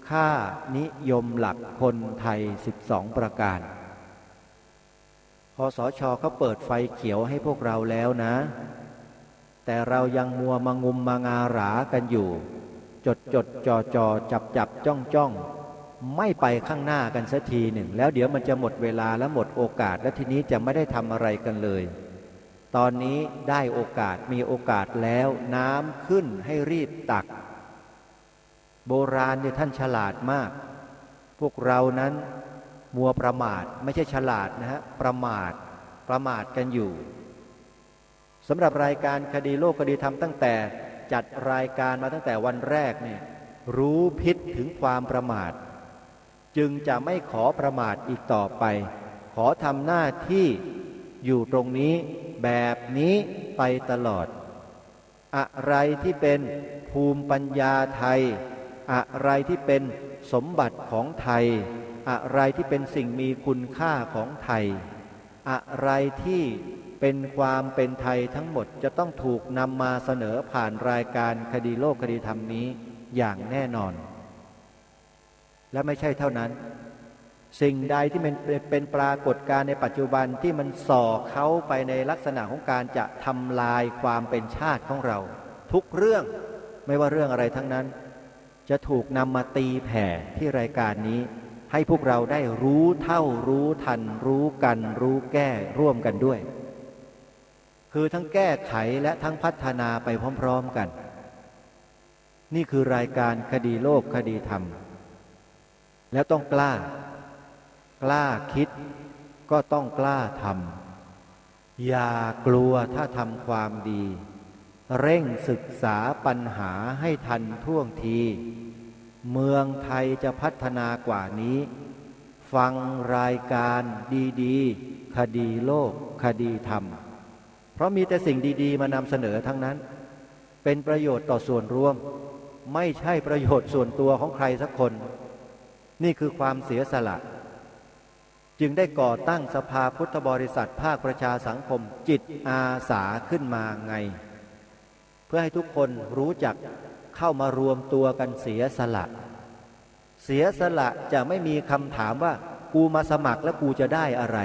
ค่านิยมหลักคนไทย12 ประการคสช.เขาเปิดไฟเขียวให้พวกเราแล้วนะแต่เรายังมัวมางุมมางาหรากันอยู่จดจ่อจับจ้อง ไม่ไปข้างหน้ากันสักทีหนึ่งแล้วเดี๋ยวมันจะหมดเวลาและหมดโอกาสและทีนี้จะไม่ได้ทำอะไรกันเลยตอนนี้ได้โอกาสมีโอกาสแล้วน้ำขึ้นให้รีบตักโบราณเนี่ยท่านฉลาดมากพวกเรานั้นมัวประมาทไม่ใช่ฉลาดนะฮะประมาทกันอยู่สำหรับรายการคดีโลกคดีธรรมตั้งแต่จัดรายการมาตั้งแต่วันแรกเนี่ยรู้พิษถึงความประมาทจึงจะไม่ขอประมาทอีกต่อไปขอทำหน้าที่อยู่ตรงนี้แบบนี้ไปตลอดอะไรที่เป็นภูมิปัญญาไทยอะไรที่เป็นสมบัติของไทยอะไรที่เป็นสิ่งมีคุณค่าของไทยอะไรที่เป็นความเป็นไทยทั้งหมดจะต้องถูกนำมาเสนอผ่านรายการคดีโลกคดีธรรมนี้อย่างแน่นอนและไม่ใช่เท่านั้นสิ่งใดที่เป็นปรากฏการณ์ในปัจจุบันที่มันส่อเข้าไปในลักษณะของการจะทำลายความเป็นชาติของเราทุกเรื่องไม่ว่าเรื่องอะไรทั้งนั้นจะถูกนำมาตีแผ่ที่รายการนี้ให้พวกเราได้รู้เท่ารู้ทันรู้กันรู้แก้ร่วมกันด้วยคือทั้งแก้ไขและทั้งพัฒนาไปพร้อมๆกันนี่คือรายการคดีโลกคดีธรรมแล้วต้องกล้าคิดก็ต้องกล้าทำอย่ากลัวถ้าทำความดีเร่งศึกษาปัญหาให้ทันท่วงทีเมืองไทยจะพัฒนากว่านี้ฟังรายการดีๆคดีโลกคดีธรรมเพราะมีแต่สิ่งดีๆมานำเสนอทั้งนั้นเป็นประโยชน์ต่อส่วนรวมไม่ใช่ประโยชน์ส่วนตัวของใครสักคนนี่คือความเสียสละจึงได้ก่อตั้งสภาพุทธบริษัทภาคประชาสังคมจิตอาสาขึ้นมาไงเพื่อให้ทุกคนรู้จักเข้ามารวมตัวกันเสียสละจะไม่มีคำถามว่ากูมาสมัครแล้วกูจะได้อะไร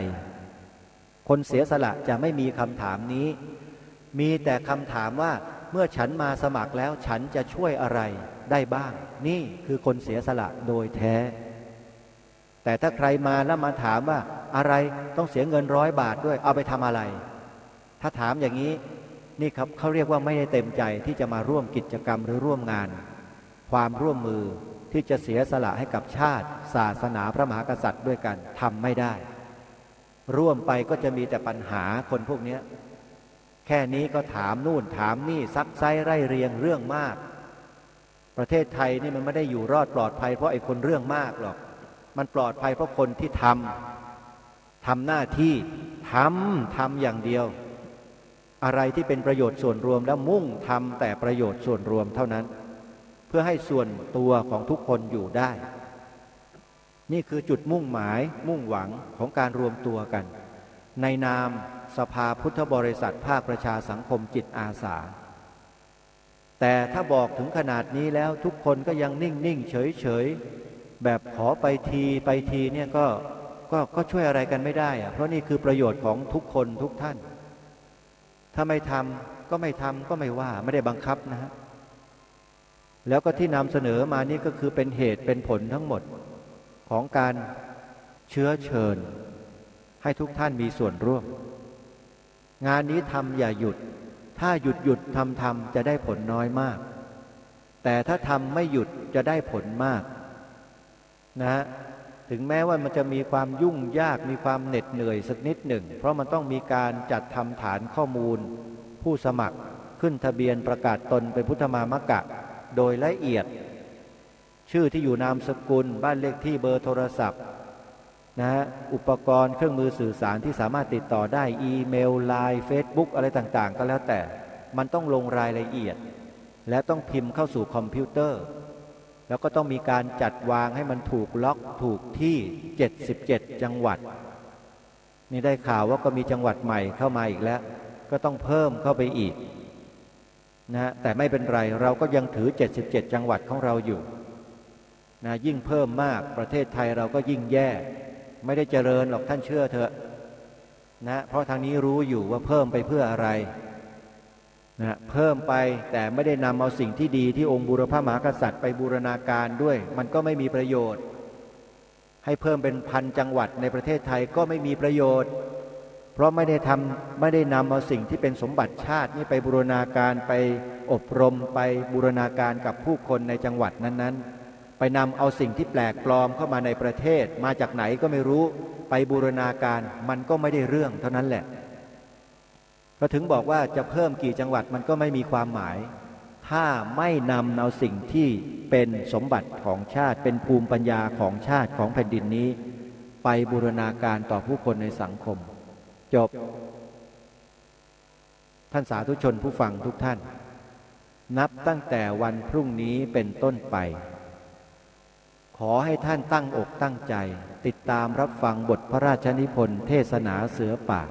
คนเสียสละจะไม่มีคำถามนี้มีแต่คำถามว่าเมื่อฉันมาสมัครแล้วฉันจะช่วยอะไรได้บ้างนี่คือคนเสียสละโดยแท้แต่ถ้าใครมาแล้วมาถามว่าอะไรต้องเสียเงิน100 บาทด้วยเอาไปทำอะไรถ้าถามอย่างนี้นี่ครับเขาเรียกว่าไม่ได้เต็มใจที่จะมาร่วมกิจกรรมหรือร่วมงานความร่วมมือที่จะเสียสละให้กับชาติศาสนาพระมหากษัตริย์ด้วยกันทำไม่ได้ร่วมไปก็จะมีแต่ปัญหาคนพวกนี้แค่นี้ก็ถามนู่นถามนี่ซักไซ้ไร่เรียงเรื่องมากประเทศไทยนี่มันไม่ได้อยู่รอดปลอดภัยเพราะไอ้คนเรื่องมากหรอกมันปลอดภัยเพราะคนที่ทำหน้าที่ทำอย่างเดียวอะไรที่เป็นประโยชน์ส่วนรวมแล้วมุ่งทำแต่ประโยชน์ส่วนรวมเท่านั้นเพื่อให้ส่วนตัวของทุกคนอยู่ได้นี่คือจุดมุ่งหมายมุ่งหวังของการรวมตัวกันในนามสภาพุทธบริษัทภาคประชาสังคมจิตอาสาแต่ถ้าบอกถึงขนาดนี้แล้วทุกคนก็ยังนิ่งเฉยแบบขอไปทีเนี่ยก็ช่วยอะไรกันไม่ได้อะเพราะนี่คือประโยชน์ของทุกคนทุกท่านถ้าไม่ทำก็ไม่ทำก็ไม่ว่าไม่ได้บังคับนะฮะแล้วก็ที่นำเสนอมานี่ก็คือเป็นเหตุเป็นผลทั้งหมดของการเชื้อเชิญให้ทุกท่านมีส่วนร่วมงานนี้ทำอย่าหยุดถ้าหยุดทำจะได้ผลน้อยมากแต่ถ้าทำไม่หยุดจะได้ผลมากนะถึงแม้ว่ามันจะมีความยุ่งยากมีความเหน็ดเหนื่อยสักนิดหนึ่งเพราะมันต้องมีการจัดทำฐานข้อมูลผู้สมัครขึ้นทะเบียนประกาศตนเป็นพุทธมามกะโดยละเอียดชื่อที่อยู่นามสกุลบ้านเลขที่เบอร์โทรศัพท์นะอุปกรณ์เครื่องมือสื่อสารที่สามารถติดต่อได้อีเมลไลน์เฟซบุ๊กอะไรต่างๆก็แล้วแต่มันต้องลงรายละเอียดและต้องพิมพ์เข้าสู่คอมพิวเตอร์แล้วก็ต้องมีการจัดวางให้มันถูกล็อกถูกที่77จังหวัดนี่ได้ข่าวว่าก็มีจังหวัดใหม่เข้ามาอีกแล้วก็ต้องเพิ่มเข้าไปอีกนะแต่ไม่เป็นไรเราก็ยังถือ77จังหวัดของเราอยู่นะยิ่งเพิ่มมากประเทศไทยเราก็ยิ่งแย่ไม่ได้เจริญหรอกท่านเชื่อเถอะนะเพราะทางนี้รู้อยู่ว่าเพิ่มไปเพื่ออะไรนะเพิ่มไปแต่ไม่ได้นำเอาสิ่งที่ดีที่องค์บูรพมหากษัตริย์ไปบูรณาการด้วยมันก็ไม่มีประโยชน์ ให้เพิ่มเป็น1,000 จังหวัดในประเทศไทยก็ไม่มีประโยชน์เพราะไม่ได้นำเอาสิ่งที่เป็นสมบัติชาตินี่ไปบูรณาการไปอบรมไปบูรณาการกับผู้คนในจังหวัดนั้นๆไปนำเอาสิ่งที่แปลกปลอมเข้ามาในประเทศมาจากไหนก็ไม่รู้ไปบูรณาการมันก็ไม่ได้เรื่องเท่านั้นแหละก็ถึงบอกว่าจะเพิ่มกี่จังหวัดมันก็ไม่มีความหมายถ้าไม่นำเอาสิ่งที่เป็นสมบัติของชาติเป็นภูมิปัญญาของชาติของแผ่นดินนี้ไปบูรณาการต่อผู้คนในสังคมจบท่านสาธุชนผู้ฟังทุกท่านนับตั้งแต่วันพรุ่งนี้เป็นต้นไปขอให้ท่านตั้งอกตั้งใจติดตามรับฟังบทพระราชนิพนธ์เทศนาเสือป่า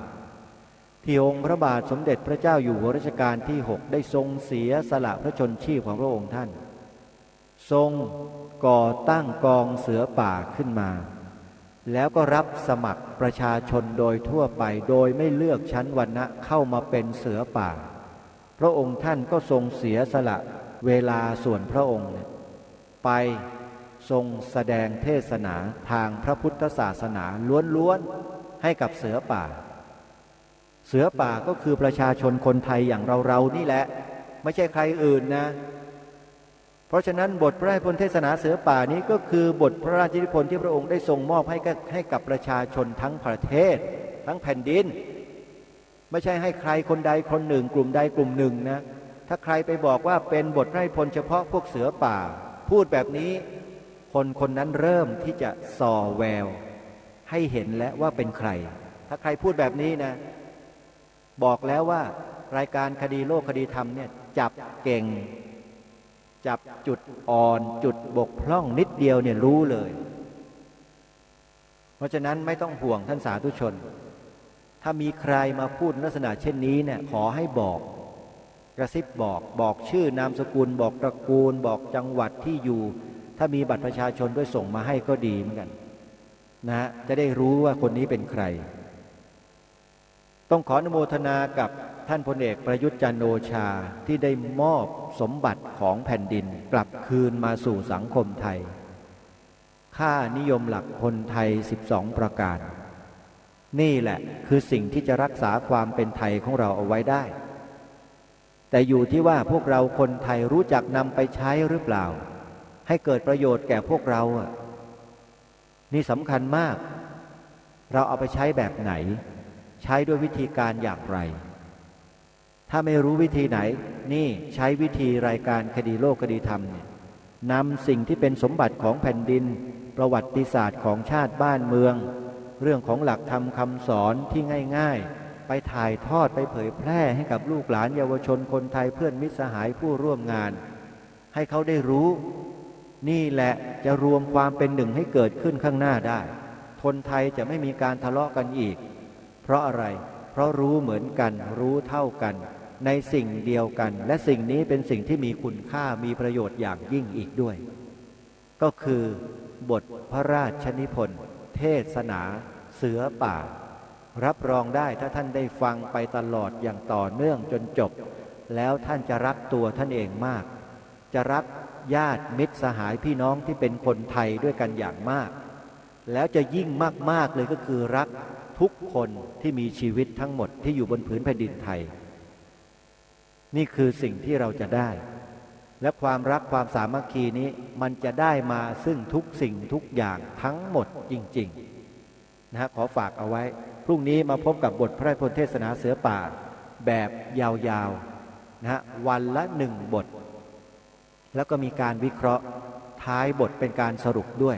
ที่องค์พระบาทสมเด็จพระเจ้าอยู่หัวรัชกาลที่ 6ได้ทรงเสียสละพระชนชีพของพระองค์ท่านทรงก่อตั้งกองเสือป่าขึ้นมาแล้วก็รับสมัครประชาชนโดยทั่วไปโดยไม่เลือกชั้นวรรณะเข้ามาเป็นเสือป่าพระองค์ท่านก็ทรงเสียสละเวลาส่วนพระองค์ไปทรงแสดงเทศนาทางพระพุทธศาสนาล้วนๆให้กับเสือป่าเสือป่าก็คือประชาชนคนไทยอย่างเรานี่แหละไม่ใช่ใครอื่นนะเพราะฉะนั้นบทพระราชนิพนธ์เทศนาเสือป่านี้ก็คือบทพระราชนิพนธ์ที่พระองค์ได้ทรงมอบให้กับประชาชนทั้งประเทศทั้งแผ่นดินไม่ใช่ให้ใครคนใดคนหนึ่งกลุ่มใดกลุ่มหนึ่งนะถ้าใครไปบอกว่าเป็นบทพระราชนิพนธ์เฉพาะพวกเสือป่าพูดแบบนี้คนนั้นเริ่มที่จะส่อแววให้เห็นแล้วว่าเป็นใครถ้าใครพูดแบบนี้นะบอกแล้วว่ารายการคดีโลกคดีธรรมเนี่ยจับเก่งจับจุดอ่อนจุดบกพร่องนิดเดียวเนี่ยรู้เลยเพราะฉะนั้นไม่ต้องห่วงท่านสาธุชนถ้ามีใครมาพูดลักษณะเช่นนี้เนี่ยขอให้บอกกระซิบบอกชื่อนามสกุลบอกตระกูลบอกจังหวัดที่อยู่ถ้ามีบัตรประชาชนด้วยส่งมาให้ก็ดีเหมือนกันนะจะได้รู้ว่าคนนี้เป็นใครต้องขออนุโมทนากับท่านพลเอกประยุทธ์จันทร์โอชาที่ได้มอบสมบัติของแผ่นดินกลับคืนมาสู่สังคมไทยค่านิยมหลักคนไทย12ประการนี่แหละคือสิ่งที่จะรักษาความเป็นไทยของเราเอาไว้ได้แต่อยู่ที่ว่าพวกเราคนไทยรู้จักนำไปใช้หรือเปล่าให้เกิดประโยชน์แก่พวกเรานี่สำคัญมากเราเอาไปใช้แบบไหนใช้ด้วยวิธีการอย่างไรถ้าไม่รู้วิธีไหนนี่ใช้วิธีรายการคดีโลกคดีธรรมเนี่ยนำสิ่งที่เป็นสมบัติของแผ่นดินประวัติศาสตร์ของชาติบ้านเมืองเรื่องของหลักธรรมคำสอนที่ง่ายๆไปถ่ายทอดไปเผยแพร่ให้กับลูกหลานเยาวชนคนไทยเพื่อนมิตรสหายผู้ร่วมงานให้เขาได้รู้นี่แหละจะรวมความเป็นหนึ่งให้เกิดขึ้นข้างหน้าได้คนไทยจะไม่มีการทะเลาะกันอีกเพราะอะไรเพราะรู้เหมือนกันรู้เท่ากันในสิ่งเดียวกันและสิ่งนี้เป็นสิ่งที่มีคุณค่ามีประโยชน์อย่างยิ่งอีกด้วยก็คือบทพระราชนิพนธ์เทศนาเสือป่ารับรองได้ถ้าท่านได้ฟังไปตลอดอย่างต่อเนื่องจนจบแล้วท่านจะรักตัวท่านเองมากจะรักญาติมิตรสหายพี่น้องที่เป็นคนไทยด้วยกันอย่างมากแล้วจะยิ่งมากๆเลยก็คือรักทุกคนที่มีชีวิตทั้งหมดที่อยู่บนผืนแผ่นดินไทยนี่คือสิ่งที่เราจะได้และความรักความสามัคคีนี้มันจะได้มาซึ่งทุกสิ่งทุกอย่างทั้งหมดจริงๆนะขอฝากเอาไว้พรุ่งนี้มาพบกับบทพระราชนิพนธ์เทศนาเสือป่าแบบยาวๆนะวันละ1 บทแล้วก็มีการวิเคราะห์ท้ายบทเป็นการสรุปด้วย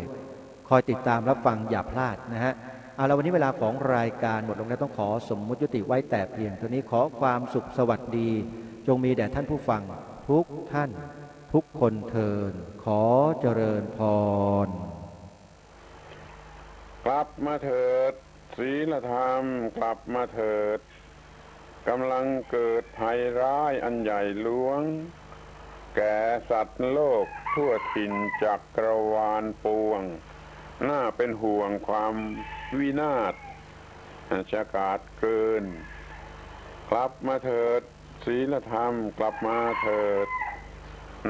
คอยติดตามรับฟังอย่าพลาดนะฮะเอาละวันนี้เวลาของรายการหมดลงแล้วต้องขอสมมุติยุติไว้แต่เพียงเท่านี้ขอความสุขสวัสดีจงมีแด่ท่านผู้ฟังทุกท่านทุกคนเทินขอเจริญพรกลับมาเถิดศีลธรรมกลับมาเถิดกำลังเกิดภัยร้ายอันใหญ่หลวงแก่สัตว์โลกทั่วถิ่นจักรวาลปวงน่าเป็นห่วงความวินาศจะกาจเกินกลับมาเถิดศีลธรรมกลับมาเถิด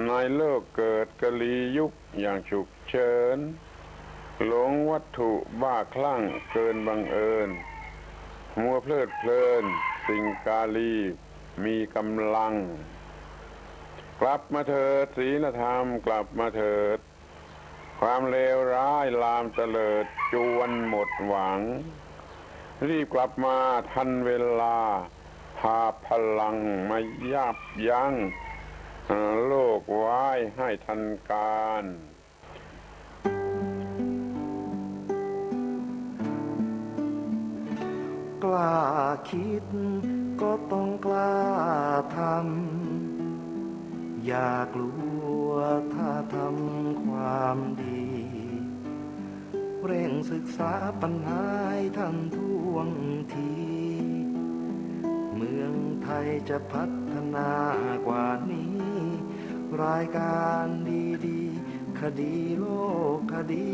ในโลกเกิดกลียุคอย่างฉุกเฉิน หลงวัตถุบ้าคลั่งเกินบังเอิญมัวเพลิดเพลินสิ่งกาลีมีกำลังกลับมาเถิดศีลธรรมกลับมาเถิดความเลวร้ายลามเตลิดจวนหมดหวังรีบกลับมาทันเวลาพาพลังมายับยั้งโลกไว้ให้ทันการ กล้าคิดก็ต้องกล้าทำอย่ากลัวถ้าทำความดี เร่งศึกษาปัญหาให้ทันท่วงที เมืองไทยจะพัฒนากว่านี้ รายการดีๆคดีโลกคดี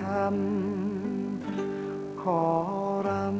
ธรรมขอรำ